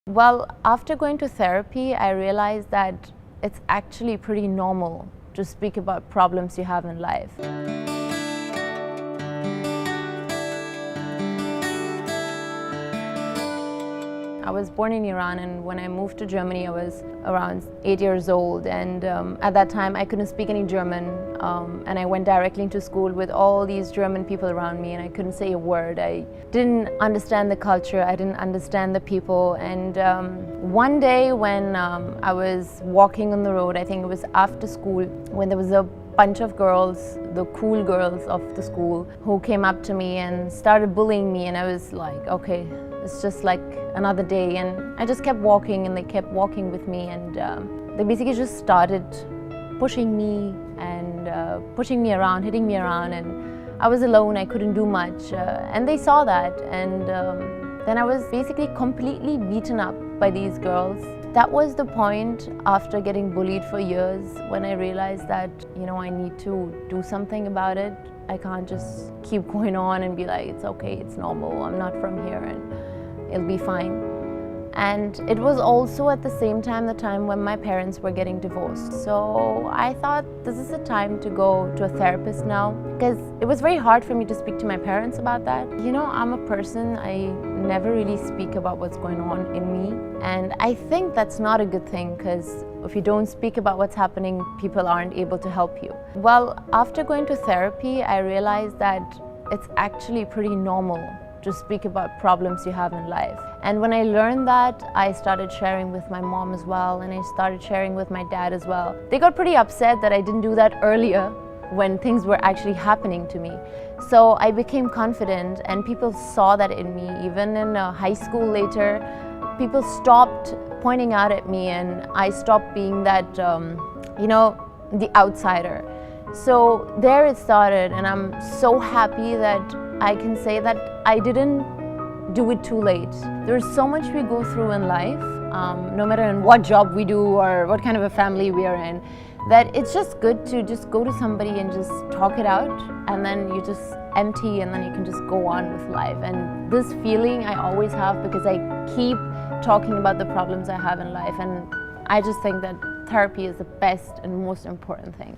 Well, after going to therapy, I realized that it's actually pretty normal to speak about problems you have in life. I was born in Iran, and when I moved to Germany I was around 8 years old, and at that time I couldn't speak any German, and I went directly into school with all these German people around me, and I couldn't say a word. I didn't understand the culture, I didn't understand the people, and one day when I was walking on the road, I think it was after school, when there was a bunch of girls, the cool girls of the school, who came up to me and started bullying me, and I was like, okay, it's just like another day, and I just kept walking and they kept walking with me, and they basically just started pushing me and pushing me around, hitting me around, and I was alone, I couldn't do much, and they saw that, and then I was basically completely beaten up by these girls. That was the point after getting bullied for years when I realized that, I need to do something about it. I can't just keep going on and be like, it's okay, it's normal, I'm not from here and it'll be fine. And it was also at the same time the time when my parents were getting divorced. So I thought this is the time to go to a therapist now, because it was very hard for me to speak to my parents about that. I'm a person, I never really speak about what's going on in me. And I think that's not a good thing, because if you don't speak about what's happening, people aren't able to help you. Well, after going to therapy, I realized that it's actually pretty normal to speak about problems you have in life. And when I learned that, I started sharing with my mom as well, and I started sharing with my dad as well. They got pretty upset that I didn't do that earlier when things were actually happening to me. So I became confident, and people saw that in me. Even in high school later, people stopped pointing out at me, and I stopped being that, the outsider. So there it started, and I'm so happy that I can say that I didn't do it too late. There's so much we go through in life, no matter in what job we do or what kind of a family we are in, that it's just good to just go to somebody and just talk it out, and then you just empty, and then you can just go on with life. And this feeling I always have because I keep talking about the problems I have in life, and I just think that therapy is the best and most important thing.